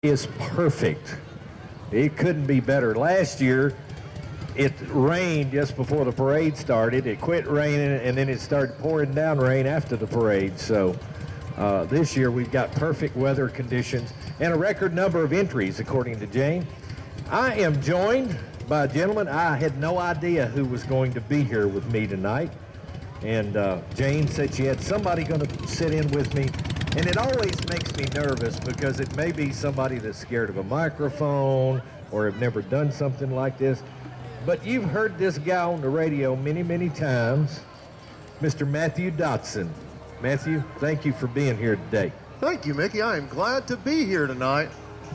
is perfect. It couldn't be better. Last year, it rained just before the parade started. It quit raining, and then it started pouring down rain after the parade. So this year, we've got perfect weather conditions and a record number of entries, according to Jane. I am joined by a gentleman. I had no idea who was going to be here with me tonight. And Jane said she had somebody going to sit in with me. And it always makes me nervous because it may be somebody that's scared of a microphone or have never done something like this. But you've heard this guy on the radio many, many times, Mr. Matthew Dotson. Matthew, thank you for being here today. Thank you, Mickey. I am glad to be here tonight.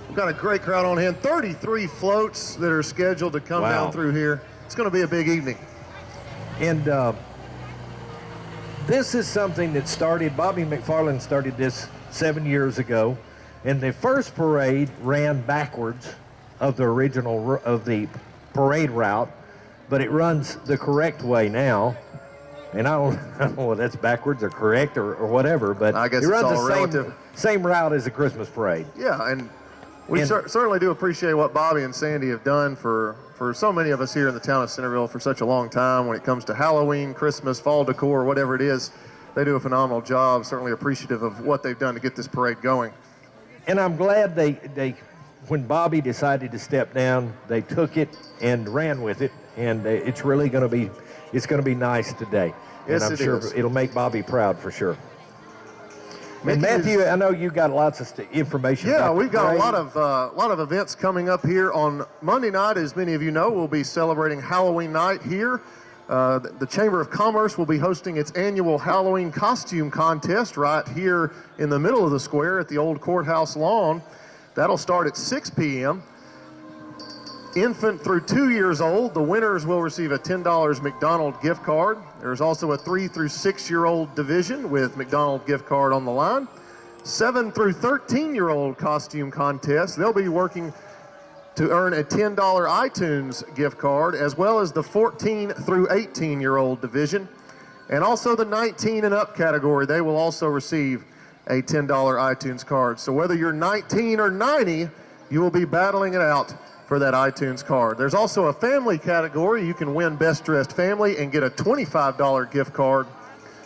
We've got a great crowd on hand. 33 floats that are scheduled to come down through here. It's going to be a big evening. And this is something that started, Bobby McFarland started this 7 years ago, and the first parade ran backwards of the original, of the parade route, but it runs the correct way now. And I don't know whether that's backwards or correct or whatever, but I guess it runs all the relative. same route as the Christmas parade. Yeah, and we certainly do appreciate what Bobby and Sandy have done for so many of us here in the town of Centerville for such a long time when it comes to Halloween, Christmas, fall decor, whatever it is. They do a phenomenal job, certainly appreciative of what they've done to get this parade going. And I'm glad they when Bobby decided to step down, they took it and ran with it, and it's really going to be nice today. Yes, and I'm sure it'll make Bobby proud for sure. And Matthew, I know you got lots of information. Yeah, we've got a lot of events coming up here on Monday night. As many of you know, we'll be celebrating Halloween night here. The Chamber of Commerce will be hosting its annual Halloween costume contest right here in the middle of the square at the old courthouse lawn. That'll start at 6 p.m. Infant through 2 years old, the winners will receive a $10 McDonald's gift card. There's also a 3 through 6-year-old division with McDonald's gift card on the line. 7 through 13-year-old costume contest. They'll be working to earn a $10 iTunes gift card, as well as the 14 through 18-year-old division. And also the 19 and up category, they will also receive a $10 iTunes card. So whether you're 19 or 90, you will be battling it out for that iTunes card. There's also a family category. You can win Best Dressed Family and get a $25 gift card.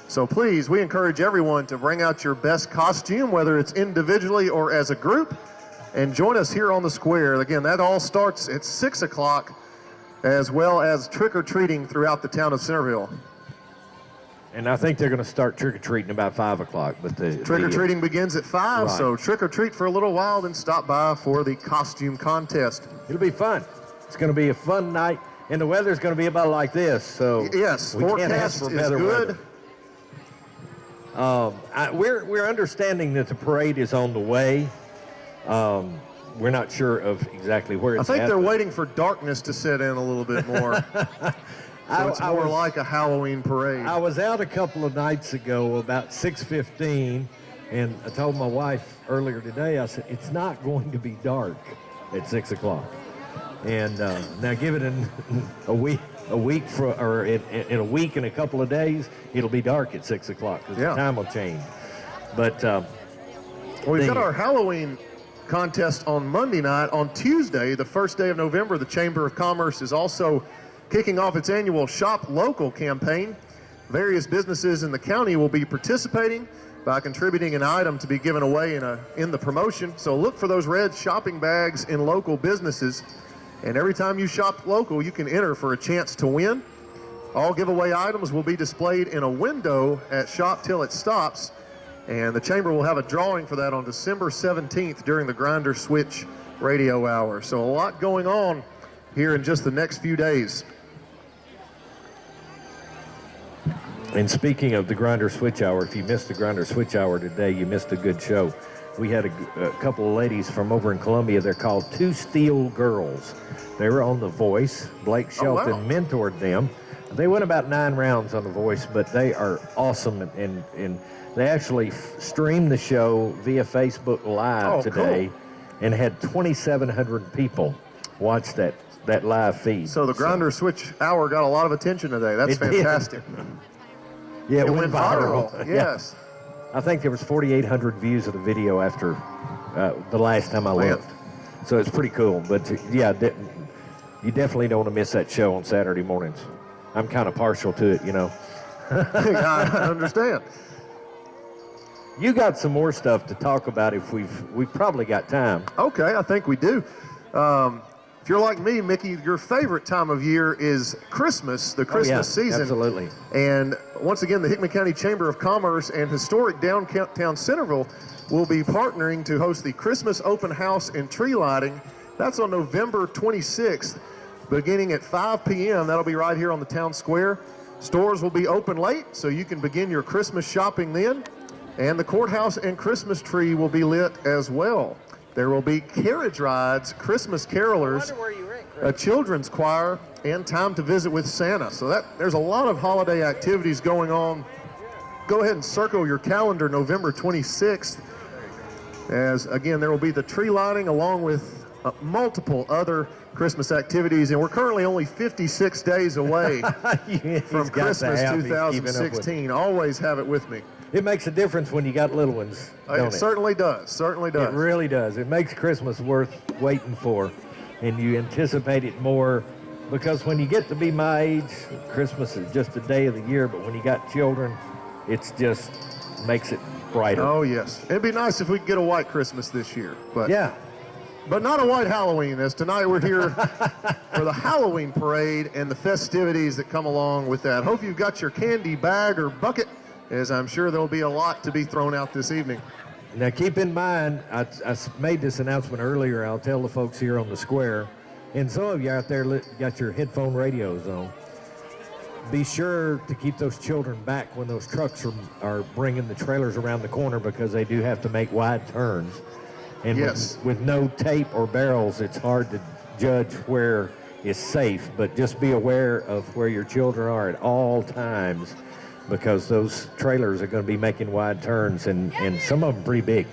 So please, we encourage everyone to bring out your best costume, whether it's individually or as a group, and join us here on the square. Again, that all starts at 6 o'clock, as well as trick-or-treating throughout the town of Centerville. And I think they're going to start trick-or-treating about 5 o'clock. But trick-or-treating begins at 5, right. So trick-or-treat for a little while, then stop by for the costume contest. It'll be fun. It's going to be a fun night, and the weather's going to be about like this. So yes, we can't ask for better good. Weather. We're understanding that the parade is on the way. We're not sure of exactly where it's at. I think they're waiting for darkness to set in a little bit more. So it's more like a Halloween parade. I was out a couple of nights ago, about 6:15, and I told my wife earlier today, I said, it's not going to be dark at 6 o'clock. And now give it in a week in a week and a couple of days, it'll be dark at 6 o'clock because the time will change. But we've got our Halloween contest on Monday night. On Tuesday, the first day of November, the Chamber of Commerce is also kicking off its annual Shop Local campaign. Various businesses in the county will be participating by contributing an item to be given away in the promotion. So look for those red shopping bags in local businesses. And every time you shop local, you can enter for a chance to win. All giveaway items will be displayed in a window at Shop Till It Stops. And the Chamber will have a drawing for that on December 17th during the Grinder Switch radio hour. So a lot going on here in just the next few days. And speaking of the Grinder Switch Hour, if you missed the Grinder Switch Hour today, you missed a good show. We had a couple of ladies from over in Columbia. They're called Two Steel Girls. They were on The Voice. Blake Shelton mentored them. They went about 9 rounds on The Voice, but they are awesome. And they actually streamed the show via Facebook Live today and had 2,700 people watch that live feed. So the Grinder Switch Hour got a lot of attention today. That's fantastic. Yeah, it went viral. Yes. I think there was 4,800 views of the video after the last time I looked. So it's pretty cool. But yeah, you definitely don't want to miss that show on Saturday mornings. I'm kind of partial to it, you know. I understand. You got some more stuff to talk about if we've probably got time. Okay, I think we do. If you're like me, Mickey, your favorite time of year is Christmas, the Christmas season. Absolutely. And once again, the Hickman County Chamber of Commerce and historic downtown Centerville will be partnering to host the Christmas open house and tree lighting. That's on November 26th, beginning at 5 p.m. That'll be right here on the town square. Stores will be open late, so you can begin your Christmas shopping then. And the courthouse and Christmas tree will be lit as well. There will be carriage rides, Christmas carolers, a children's choir, and time to visit with Santa. So there's a lot of holiday activities going on. Go ahead and circle your calendar November 26th, as again, there will be the tree lighting along with multiple other Christmas activities, and we're currently only 56 days away from Christmas 2016. Always have it with me. It makes a difference when you got little ones, don't it? Certainly does. Certainly does. It really does. It makes Christmas worth waiting for, and you anticipate it more, because when you get to be my age, Christmas is just a day of the year, but when you got children, it's just makes it brighter. Oh, yes. It'd be nice if we could get a white Christmas this year. But yeah. But not a white Halloween, as tonight we're here for the Halloween parade and the festivities that come along with that. Hope you've got your candy bag or bucket, as I'm sure there'll be a lot to be thrown out this evening. Now keep in mind, I made this announcement earlier. I'll tell the folks here on the square, and some of you out there got your headphone radios on. Be sure to keep those children back when those trucks are bringing the trailers around the corner, because they do have to make wide turns. And yes, with no tape or barrels, it's hard to judge where is safe, but just be aware of where your children are at all times, because those trailers are going to be making wide turns, and some of them pretty big.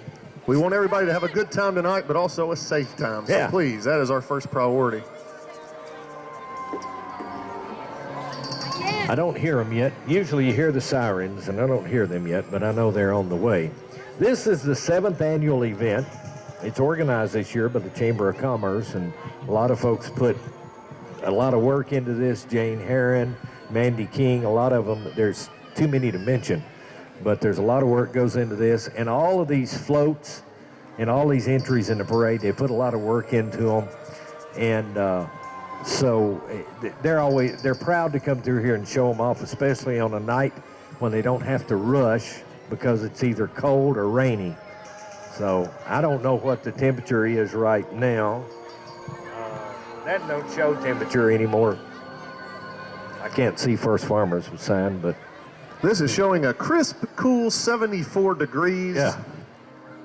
We want everybody to have a good time tonight, but also a safe time. So please, that is our first priority. I don't hear them yet. Usually you hear the sirens, and I don't hear them yet, but I know they're on the way. This is the 7th annual event. It's organized this year by the Chamber of Commerce, and a lot of folks put a lot of work into this. Jane Herron, Mandy King, a lot of them. There's too many to mention, but there's a lot of work goes into this, and all of these floats and all these entries in the parade, they put a lot of work into them, and so they're proud to come through here and show them off, especially on a night when they don't have to rush because it's either cold or rainy. So I don't know what the temperature is right now. That don't show temperature anymore. I can't see First Farmers sign, but this is showing a crisp, cool 74 degrees. Yeah.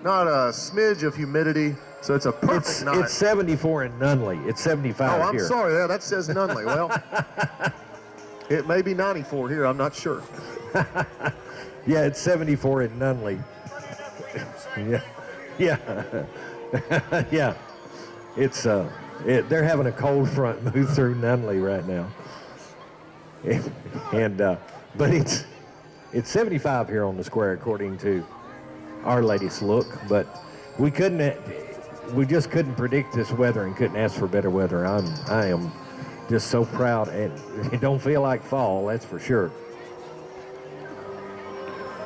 Not a smidge of humidity, so it's a perfect night. It's 74 in Nunley. It's 75 here. Oh, I'm sorry. Yeah, that says Nunley. Well, it may be 94 here. I'm not sure. Yeah, it's 74 in Nunley. Yeah. Yeah. Yeah. It's they're having a cold front move through Nunley right now. And but it's 75 here on the square according to our latest look, but we just couldn't predict this weather and couldn't ask for better weather. I am just so proud, and it don't feel like fall, that's for sure.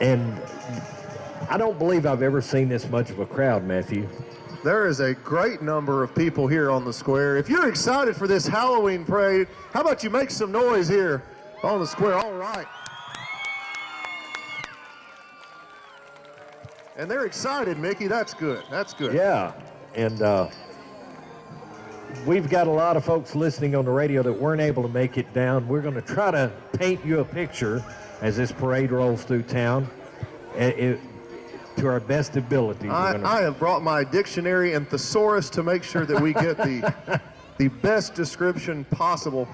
And I don't believe I've ever seen this much of a crowd, Matthew. There is a great number of people here on the square. If you're excited for this Halloween parade, how about you make some noise here on the square? All right. And they're excited, Mickey. That's good. That's good. Yeah. And we've got a lot of folks listening on the radio that weren't able to make it down. We're going to try to paint you a picture as this parade rolls through town. To our best ability. I have brought my dictionary and thesaurus to make sure that we get the best description possible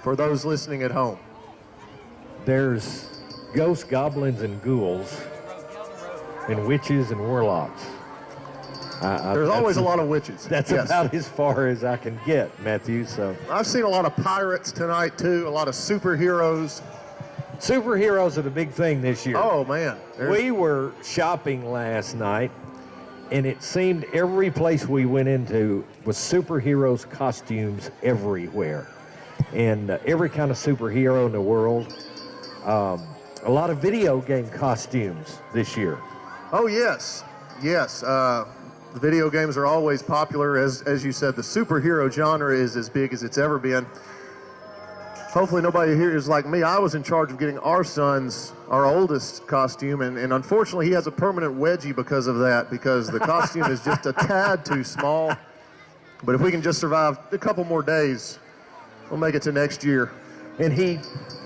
for those listening at home. There's ghosts, goblins, and ghouls, and witches and warlocks. There's always a lot of witches. That's about as far as I can get, Matthew. So I've seen a lot of pirates tonight too, a lot of superheroes. Superheroes are the big thing this year. Oh, man. We were shopping last night, And it seemed every place we went into was superheroes costumes everywhere. And every kind of superhero in the world. A lot of video game costumes this year. Oh, yes. Yes. The video games are always popular. As you said, the superhero genre is as big as it's ever been. Hopefully nobody here is like me. I was in charge of getting our oldest costume, and unfortunately he has a permanent wedgie because of that, because the costume is just a tad too small. But if we can just survive a couple more days, we'll make it to next year. And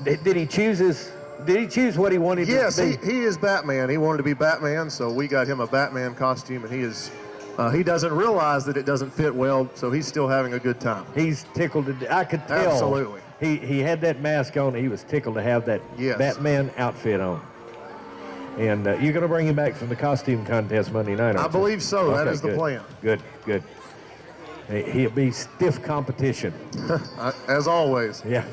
did he choose what he wanted to be? Yes, he is Batman. He wanted to be Batman, so we got him a Batman costume, and he doesn't realize that it doesn't fit well, so he's still having a good time. He's tickled. I could tell. Absolutely. He had that mask on. He was tickled to have that Batman outfit on. And you're going to bring him back from the costume contest Monday night, aren't you? I believe so. That is the plan. Good. He'll be stiff competition. As always. Yeah.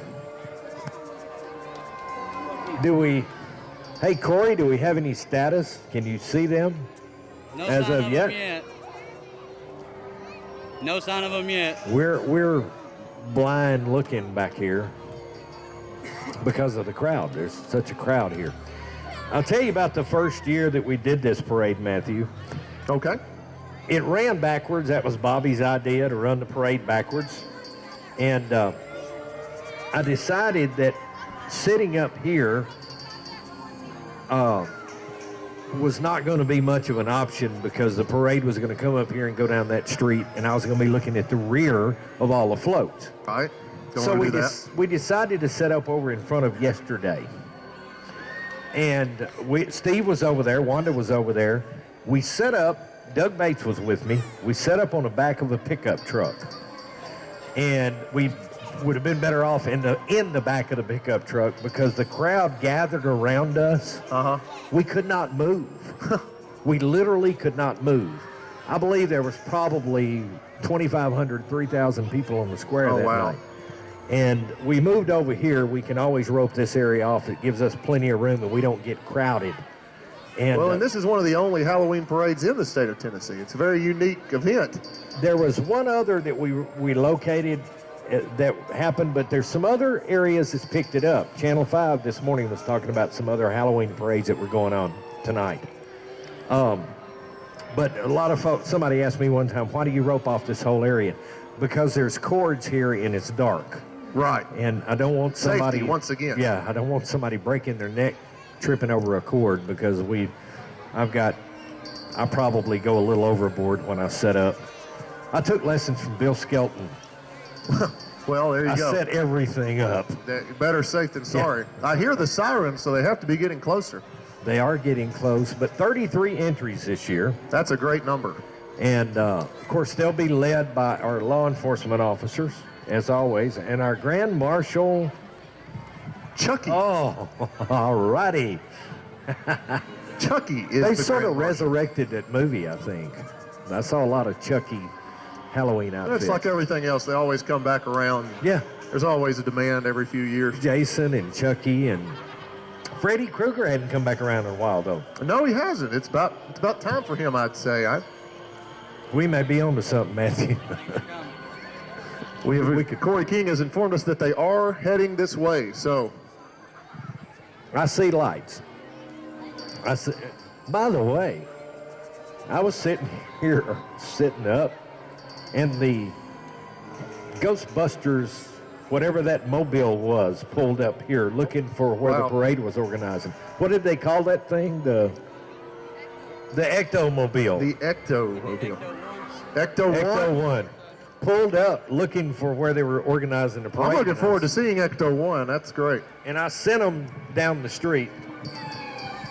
Hey, Corey, do we have any status? Can you see them? No as sign of yet? Them yet. No sign of them yet. We're blind looking back here because of the crowd. There's such a crowd here. I'll tell you about the first year that we did this parade, Matthew. Okay. It ran backwards. That was Bobby's idea, to run the parade backwards. And I decided that sitting up here was not going to be much of an option, because the parade was going to come up here and go down that street, and I was going to be looking at the rear of all the floats. All right. So we decided to set up over in front of Yesterday. And Steve was over there, Wanda was over there. We set up, Doug Bates was with me, we set up on the back of a pickup truck. And we would have been better off in the back of the pickup truck, because the crowd gathered around us. We could not move. We literally could not move. I believe there was probably 2,500, 3,000 people on the square that night. And we moved over here. We can always rope this area off. It gives us plenty of room, and we don't get crowded. And this is one of the only Halloween parades in the state of Tennessee. It's a very unique event. There was one other that we located that happened, but there's some other areas that's picked it up. Channel 5 this morning was talking about some other Halloween parades that were going on tonight. But a lot of folks, somebody asked me one time, why do you rope off this whole area? Because there's cords here and it's dark. Right. And I don't want somebody... Safety, once again. Yeah, I don't want somebody breaking their neck, tripping over a cord, because I probably go a little overboard when I set up. I took lessons from Bill Skelton. Well, there you go. I set everything up. Better safe than sorry. Yeah. I hear the sirens, so they have to be getting closer. They are getting close, but 33 entries this year. That's a great number. And, of course, they'll be led by our law enforcement officers, as always, and our Grand Marshal... Chucky. Oh, all righty. Chucky is They sort of resurrected that movie, I think. I saw a lot of Chucky Halloween outfits. It's like everything else. They always come back around. Yeah. There's always a demand every few years. Jason and Chucky and Freddy Krueger hadn't come back around in a while, though. No, he hasn't. It's about time for him, I'd say. We may be on to something, Matthew. Corey King has informed us that they are heading this way, so. I see lights. By the way, I was sitting up, and the Ghostbusters, whatever that mobile was, pulled up here looking for where the parade was organizing. What did they call that thing? The Ectomobile. The Ectomobile. Ecto 1. Pulled up looking for where they were organizing the parade. I'm looking forward to seeing Ecto 1. That's great. And I sent them down the street.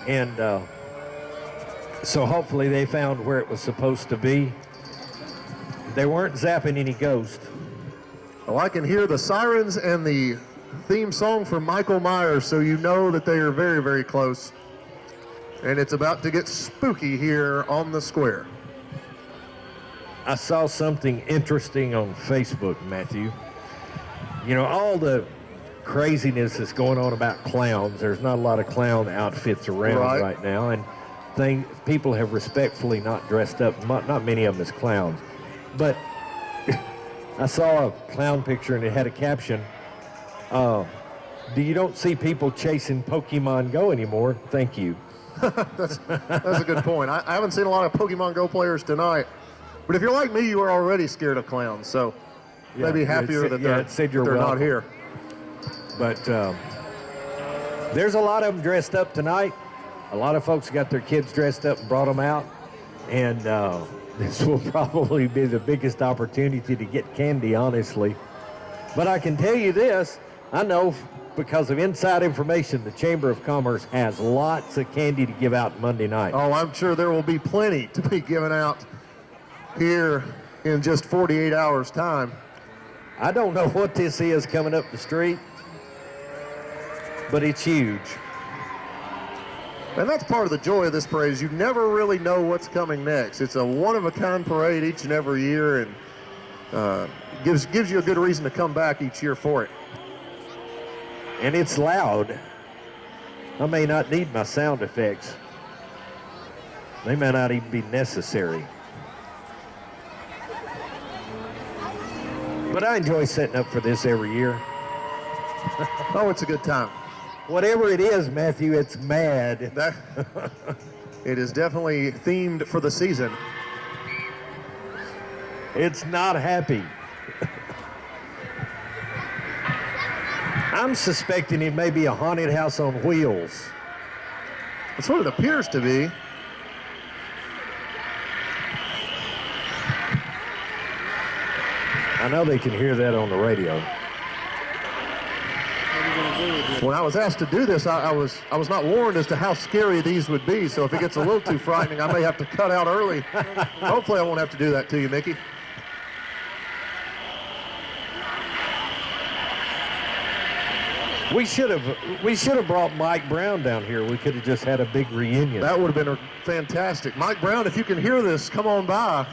And so hopefully they found where it was supposed to be. They weren't zapping any ghosts. Well, I can hear the sirens and the theme song from Michael Myers, so you know that they are very, very close. And it's about to get spooky here on the square. I saw something interesting on Facebook, Matthew. You know, all the craziness that's going on about clowns. There's not a lot of clown outfits around right now. And people have respectfully not dressed up, not many of them as clowns. But I saw a clown picture and it had a caption, you don't see people chasing Pokemon Go anymore. Thank you. That's a good point. I haven't seen a lot of Pokemon Go players tonight. But if you're like me, you are already scared of clowns. So maybe happier that they're not here. But there's a lot of them dressed up tonight. A lot of folks got their kids dressed up and brought them out. And this will probably be the biggest opportunity to get candy, honestly. But I can tell you this, I know because of inside information, the Chamber of Commerce has lots of candy to give out Monday night. Oh, I'm sure there will be plenty to be given out here in just 48 hours' time. I don't know what this is coming up the street, but it's huge. And that's part of the joy of this parade is you never really know what's coming next. It's a one-of-a-kind parade each and every year, and gives you a good reason to come back each year for it. And it's loud. I may not need my sound effects. They may not even be necessary. But I enjoy setting up for this every year. Oh, it's a good time. Whatever it is, Matthew, it's mad. It is definitely themed for the season. It's not happy. I'm suspecting it may be a haunted house on wheels. That's what it appears to be. I know they can hear that on the radio. When I was asked to do this, I was not warned as to how scary these would be, so if it gets a little too frightening, I may have to cut out early. Hopefully I won't have to do that to you, Mickey. We should have brought Mike Brown down here. We could have just had a big reunion. That would have been fantastic. Mike Brown, if you can hear this, come on by.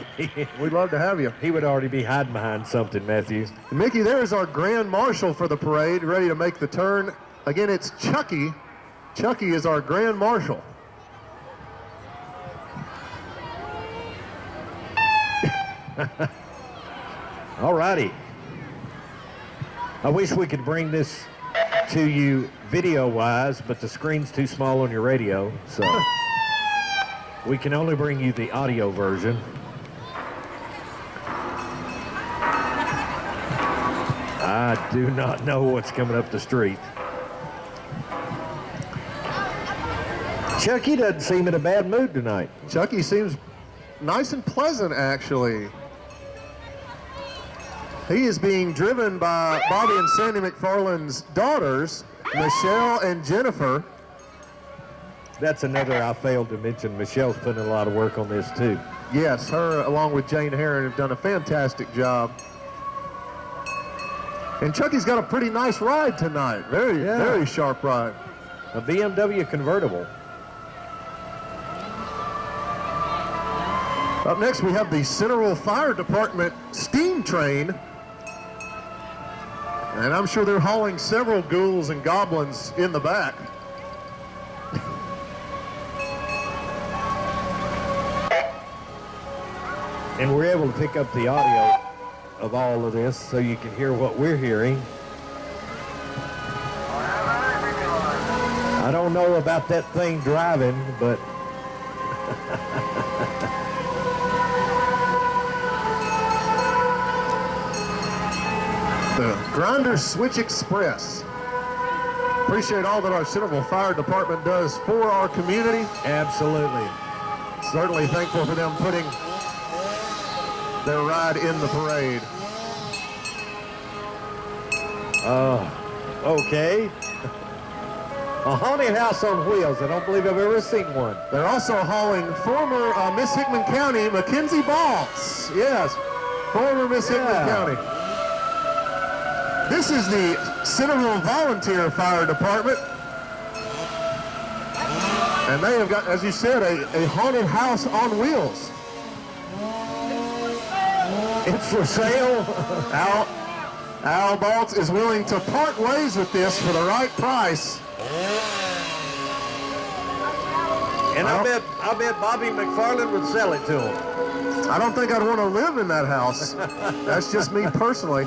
We'd love to have you. He would already be hiding behind something, Matthew. Mickey, there's our grand marshal for the parade, ready to make the turn. Again, it's Chucky. Chucky is our grand marshal. All righty. I wish we could bring this to you video-wise, but the screen's too small on your radio, so we can only bring you the audio version. I do not know what's coming up the street. Chucky doesn't seem in a bad mood tonight. Chucky seems nice and pleasant, actually. He is being driven by Bobby and Sandy McFarland's daughters, Michelle and Jennifer. That's another I failed to mention. Michelle's putting a lot of work on this, too. Yes, her along with Jane Herron have done a fantastic job. And Chucky's got a pretty nice ride tonight. Very sharp ride. A BMW convertible. Up next, we have the Centerville Fire Department steam train. And I'm sure they're hauling several ghouls and goblins in the back. And we're able to pick up the audio of all of this so you can hear what we're hearing. I don't know about that thing driving, but the Grinder Switch Express. Appreciate all that our Centerville Fire Department does for our community. absolutely. Certainly thankful for them putting their ride in the parade. Okay. A haunted house on wheels. I don't believe I've ever seen one. They're also hauling former Miss Hickman County, Mackenzie Baltz. Yes, former Miss Hickman County. This is the Centerville Volunteer Fire Department. And they have got, as you said, a haunted house on wheels. It's for sale. Al Baltz is willing to part ways with this for the right price. And I bet Bobby McFarland would sell it to him. I don't think I'd want to live in that house. That's just me personally.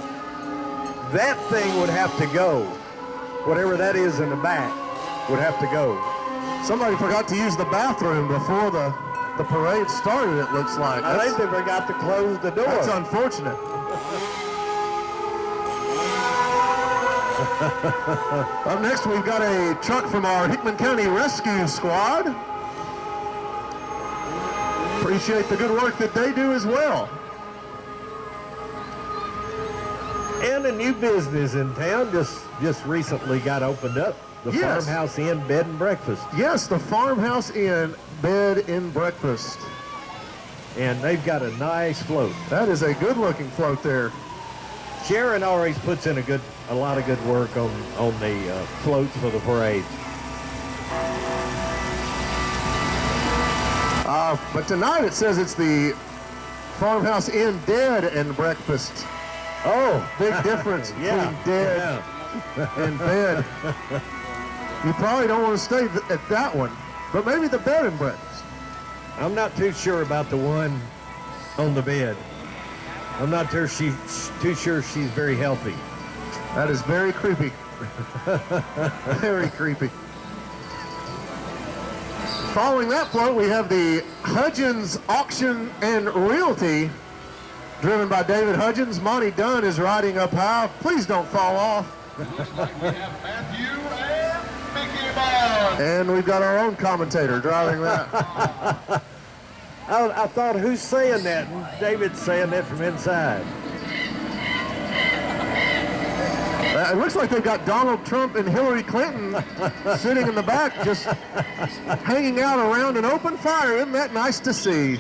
That thing would have to go. Whatever that is in the back would have to go. Somebody forgot to use the bathroom before the parade started, it looks like. I think they forgot to close the door. That's unfortunate. Up next, we've got a truck from our Hickman County Rescue Squad. Appreciate the good work that they do as well. And a new business in town just recently got opened up. The Yes. Farmhouse Inn Bed and Breakfast. Yes, the Farmhouse Inn Bed and Breakfast. And they've got a nice float. That is a good-looking float there. Sharon always puts in a lot of good work on the floats for the parade. But tonight it says it's the Farmhouse Inn Dead and Breakfast. Oh, Big difference yeah, between dead and bed. You probably don't want to stay at that one, but maybe the bed and breakfast. I'm not too sure about the one on the bed. I'm not too sure she's very healthy. That is very creepy. Very creepy. Following that float, we have the Hudgens Auction and Realty, driven by David Hudgens. Monty Dunn is riding up high. Please don't fall off. Looks like we have Matthew and Mickey Mouse. And we've got our own commentator driving that. I thought, who's saying that? And David's saying that from inside. It looks like they've got Donald Trump and Hillary Clinton sitting in the back, just hanging out around an open fire. Isn't that nice to see?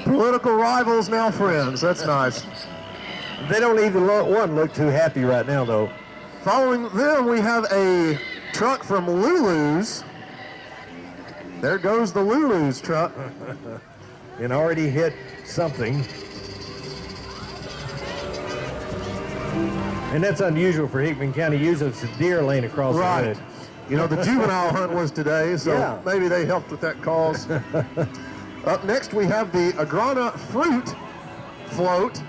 Political rivals, now friends. That's nice. They don't even look too happy right now, though. Following them, we have a truck from Lulu's. There goes the Lulu's truck. And already hit something. And that's unusual for Hickman County. Usually it's a deer lane across the Right. road. You know, the juvenile hunt was today, so Yeah. maybe they helped with that cause. Up next, we have the Agrana Fruit Float.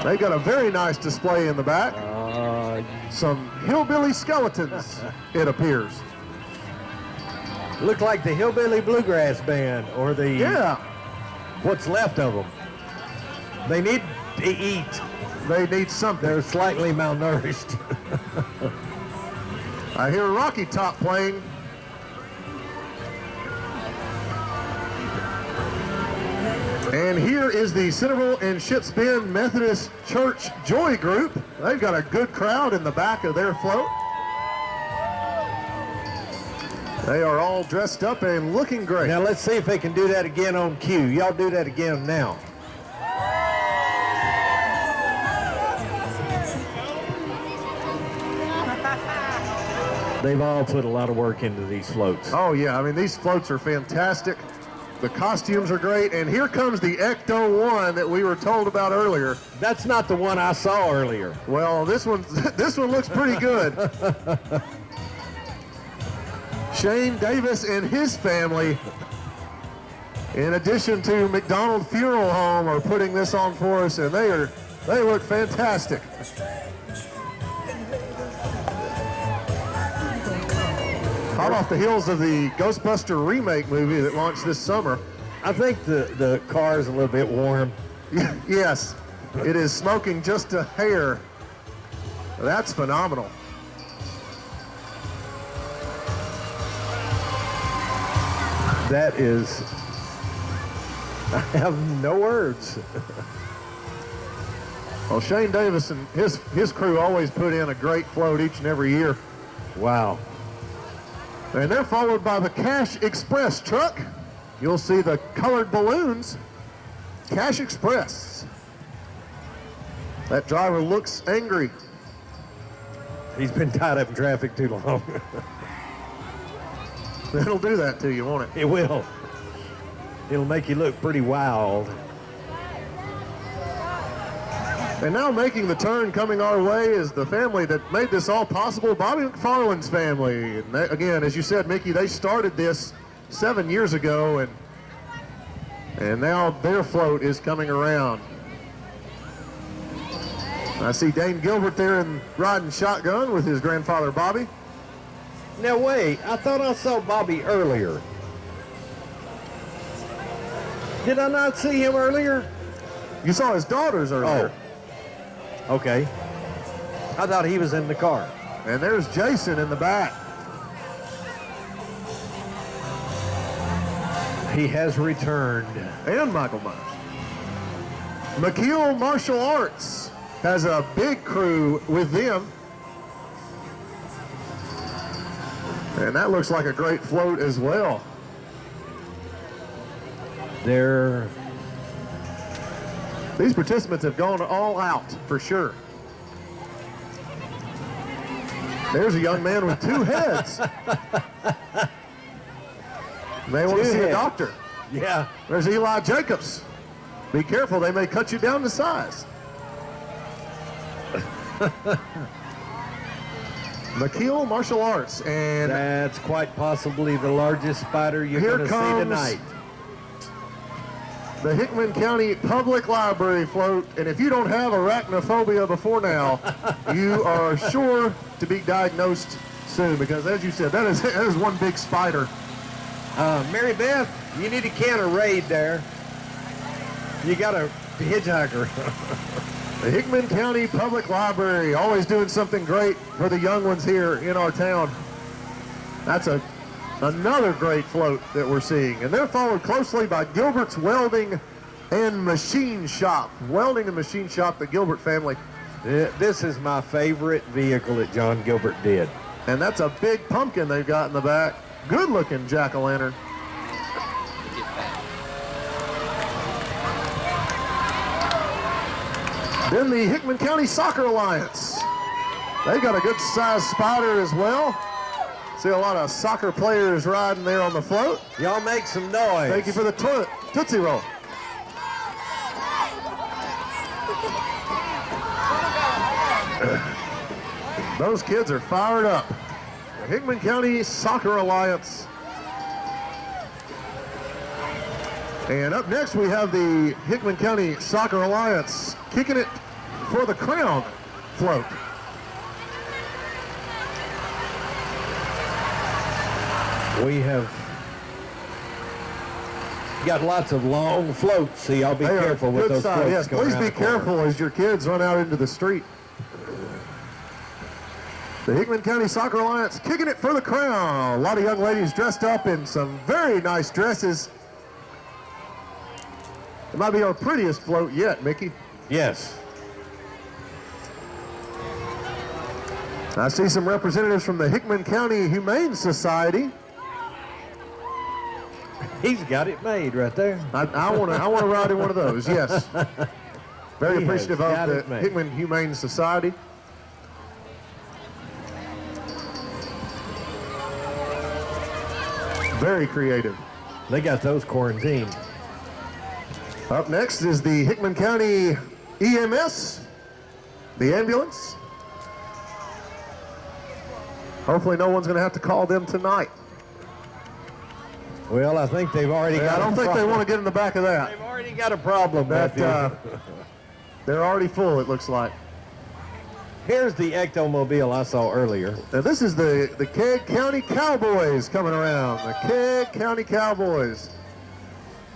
They got a very nice display in the back. Some hillbilly skeletons, it appears. Look like the Hillbilly Bluegrass Band or the what's left of them. They need to eat. They need something. They're slightly malnourished. I hear Rocky Top playing. And here is the Centerville and Ships Bend Methodist Church Joy Group. They've got a good crowd in the back of their float. They are all dressed up and looking great. Now let's see if they can do that again on cue. Y'all do that again now. They've all put a lot of work into these floats. Oh yeah, I mean these floats are fantastic. The costumes are great, and here comes the Ecto 1 that we were told about earlier. That's not the one I saw earlier. Well, this one looks pretty good. Shane Davis and his family, in addition to McDonald Funeral Home, are putting this on for us, and they look fantastic. Hot off the heels of the Ghostbuster remake movie that launched this summer. I think the car is a little bit warm. Yes, it is smoking just a hair. That's phenomenal. That is, I have no words. Well, Shane Davis and his crew always put in a great float each and every year. Wow. And they're followed by the Cash Express truck. You'll see the colored balloons. Cash Express. That driver looks angry. He's been tied up in traffic too long. It'll do that to you, won't it? It will. It'll make you look pretty wild. And now making the turn coming our way is the family that made this all possible, Bobby McFarland's family. And that, again, as you said, Mickey, they started this 7 years ago, and now their float is coming around. I see Dane Gilbert there and riding shotgun with his grandfather, Bobby. Now wait, I thought I saw Bobby earlier. Did I not see him earlier? You saw his daughters earlier. Oh, okay. I thought he was in the car. And there's Jason in the back. He has returned. And Michael Myers. McKeel Martial Arts has a big crew with them. And that looks like a great float as well. These participants have gone all out for sure. There's a young man with two heads. May want to see a doctor. Yeah. There's Eli Jacobs. Be careful, they may cut you down to size. McKeel Martial Arts, and that's quite possibly the largest spider you're going to see tonight. The Hickman County Public Library float, and if you don't have arachnophobia before now, you are sure to be diagnosed soon, because as you said, that is one big spider. Mary Beth, you need a can of Raid there. You got a hitchhiker. The Hickman County Public Library, always doing something great for the young ones here in our town. That's another great float that we're seeing. And they're followed closely by Gilbert's Welding and Machine Shop. Welding and Machine Shop, the Gilbert family. This is my favorite vehicle that John Gilbert did. And that's a big pumpkin they've got in the back. Good looking jack-o'-lantern. Then the Hickman County Soccer Alliance. They've got a good sized spider as well. See a lot of soccer players riding there on the float. Y'all make some noise. Thank you for the Tootsie Roll. Those kids are fired up. The Hickman County Soccer Alliance. And up next we have the Hickman County Soccer Alliance kicking it for the crown float. We have got lots of long floats, so y'all be careful with those floats. Yes, please be careful as your kids run out into the street. The Hickman County Soccer Alliance kicking it for the crown. A lot of young ladies dressed up in some very nice dresses. It might be our prettiest float yet, Mickey. Yes. I see some representatives from the Hickman County Humane Society. He's got it made right there. I want to ride in one of those, yes. Very appreciative of the Hickman Humane Society. Very creative. They got those quarantined. Up next is the Hickman County EMS, the ambulance. Hopefully no one's going to have to call them tonight. Well, I think they've already got I don't think they want to get in the back of that. They've already got a problem. They're already full, it looks like. Here's the ectomobile I saw earlier. Now this is the Keg County Cowboys coming around. The Keg County Cowboys.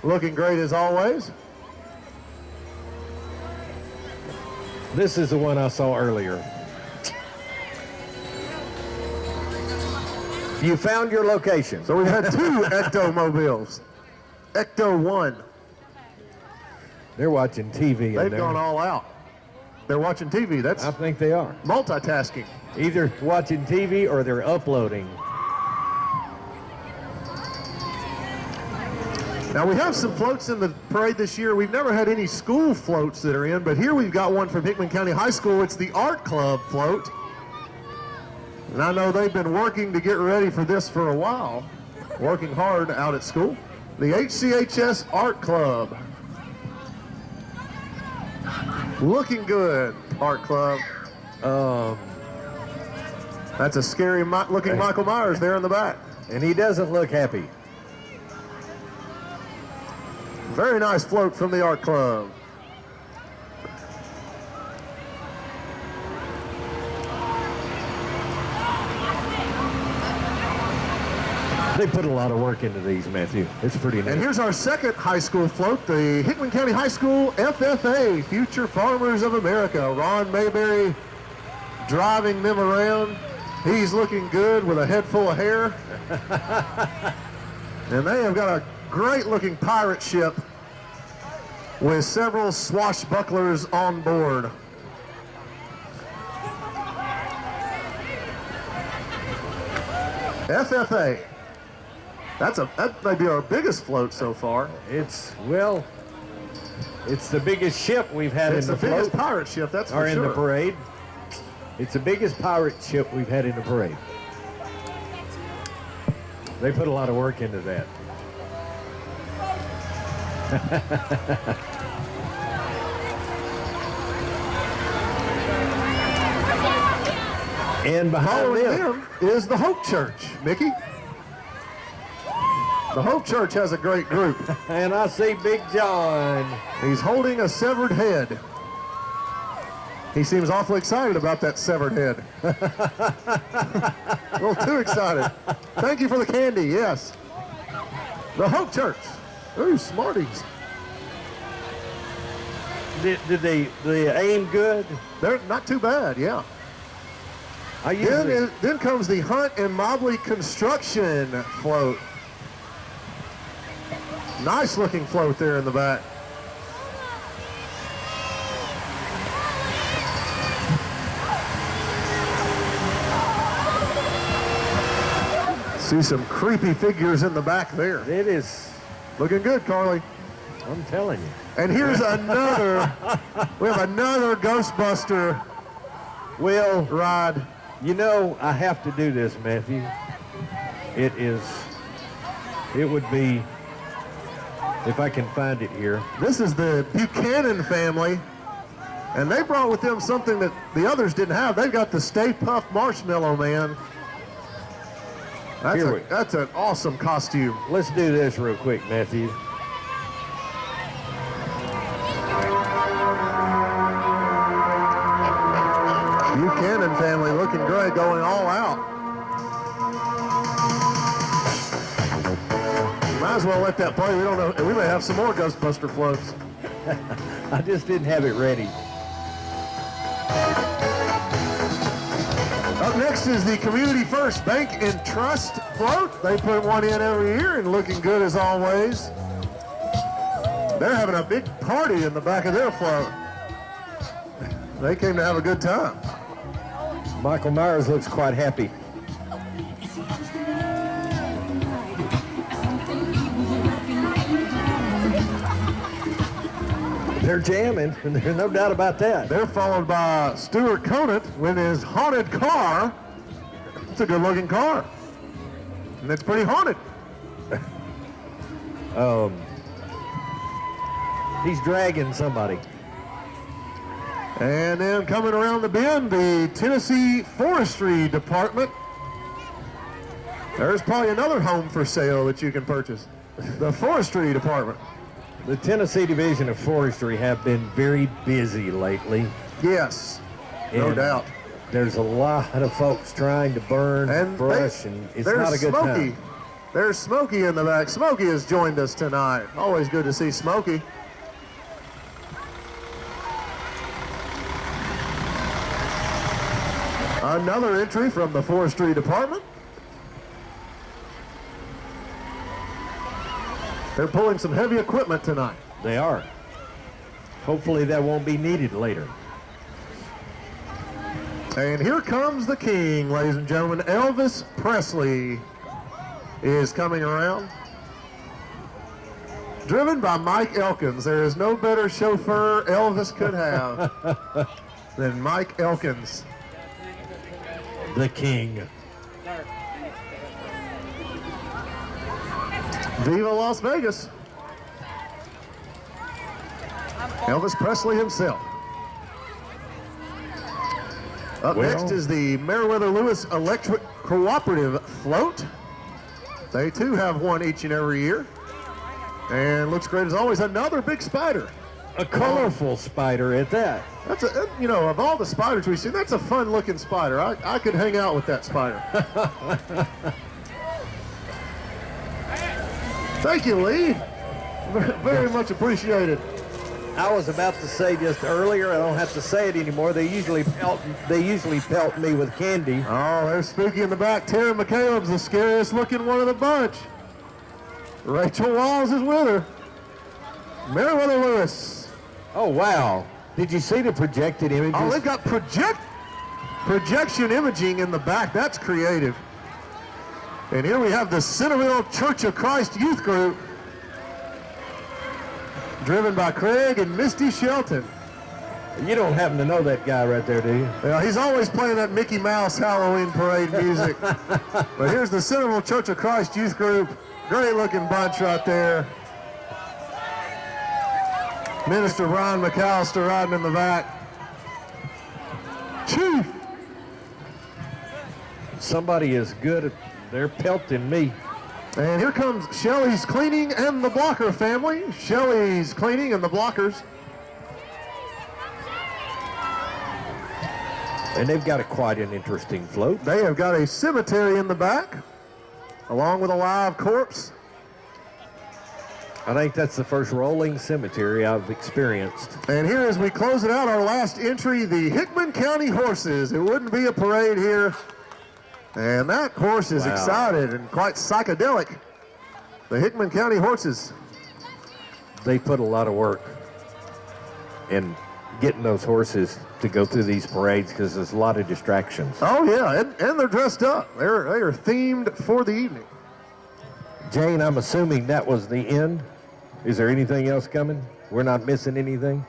Looking great as always. This is the one I saw earlier. You found your location. So we've had two ectomobiles. Ecto 1. They're watching TV. They've gone all out. They're watching TV. I think they are. Multitasking. Either watching TV or they're uploading. Now we have some floats in the parade this year. We've never had any school floats that are in, but here we've got one from Hickman County High School. It's the Art Club float. And I know they've been working to get ready for this for a while, working hard out at school. The HCHS Art Club. Looking good, Art Club. That's a scary looking Michael Myers there in the back. And he doesn't look happy. Very nice float from the Art Club. They put a lot of work into these, Matthew. It's pretty nice. And here's our second high school float, the Hickman County High School FFA, Future Farmers of America. Ron Mayberry driving them around. He's looking good with a head full of hair. And they have got a great looking pirate ship with several swashbucklers on board. FFA. That may be our biggest float so far. It's the biggest ship we've had It's in the the biggest float, pirate ship, that's for or in sure. the parade. It's the biggest pirate ship we've had in the parade. They put a lot of work into that. And behind Following them, them is the Hope Church, Mickey. The Hope Church has a great group. and I see Big John. He's holding a severed head. He seems awfully excited about that severed head. A little too excited. Thank you for the candy, yes. The Hope Church. Ooh, Smarties. Did they aim good? They're not too bad, yeah. Then comes the Hunt and Mobley Construction float. Nice looking float there in the back. See some creepy figures in the back there. It is. Looking good, Carly. I'm telling you. And here's another, we have another Ghostbuster Well, ride. you know, I have to do this, Matthew. It would be, if I can find it here. This is the Buchanan family, and they brought with them something that the others didn't have. They've got the Stay Puft Marshmallow Man. That's an awesome costume. Let's do this real quick, Matthew. Buchanan family looking great, going all out. Might as well let that play. We don't know. We may have some more Ghostbuster floats. I just didn't have it ready. Up next is the Community First Bank and Trust float. They put one in every year and looking good as always. They're having a big party in the back of their float. They came to have a good time. Michael Myers looks quite happy. They're jamming, and there's no doubt about that. They're followed by Stuart Conant with his haunted car. It's a good-looking car, and it's pretty haunted. He's dragging somebody. And then coming around the bend, the Tennessee Forestry Department. There's probably another home for sale that you can purchase. The Forestry Department. The Tennessee Division of Forestry have been very busy lately. Yes, no And doubt. There's a lot of folks trying to burn And brush, and it's there's not a good Smokey. time. There's Smokey in the back. Smokey has joined us tonight. Always good to see Smokey. Another entry from the Forestry Department. They're pulling some heavy equipment tonight. They are. Hopefully that won't be needed later. And here comes the king, ladies and gentlemen. Elvis Presley is coming around. Driven by Mike Elkins. There is no better chauffeur Elvis could have than Mike Elkins. The king. Viva Las Vegas. Elvis Presley himself. Up next is the Meriwether Lewis Electric Cooperative Float. They too have one each and every year. And looks great as always. Another big spider. A colorful spider at that. That's a, you know, of all the spiders we've seen, that's a fun looking spider. I could hang out with that spider. Thank you, Lee. Very much appreciated. I was about to say just earlier, I don't have to say it anymore. They usually pelt me with candy. Oh, they're speaking in the back. Tara McCaleb's the scariest looking one of the bunch. Rachel Walls is with her. Meriwether Lewis. Oh, wow. Did you see the projected images? Oh, they've got projection imaging in the back. That's creative. And here we have the Centerville Church of Christ Youth Group, driven by Craig and Misty Shelton. You don't happen to know that guy right there, do you? Yeah, he's always playing that Mickey Mouse Halloween parade music. But here's the Centerville Church of Christ Youth Group. Great looking bunch right there. Minister Brian McAllister riding in the back. Chief! Somebody is good at, they're pelting me. And here comes Shelly's Cleaning and the Blocker family. Shelly's Cleaning and the Blockers. And they've got quite an interesting float. They have got a cemetery in the back, along with a live corpse. I think that's the first rolling cemetery I've experienced. And here as we close it out, our last entry, the Hickman County Horses. It wouldn't be a parade here. And that horse is excited and quite psychedelic. The Hickman County Horses. They put a lot of work in getting those horses to go through these parades because there's a lot of distractions. Oh yeah, and they're dressed up. They are themed for the evening. Jane, I'm assuming that was the end. Is there anything else coming? We're not missing anything?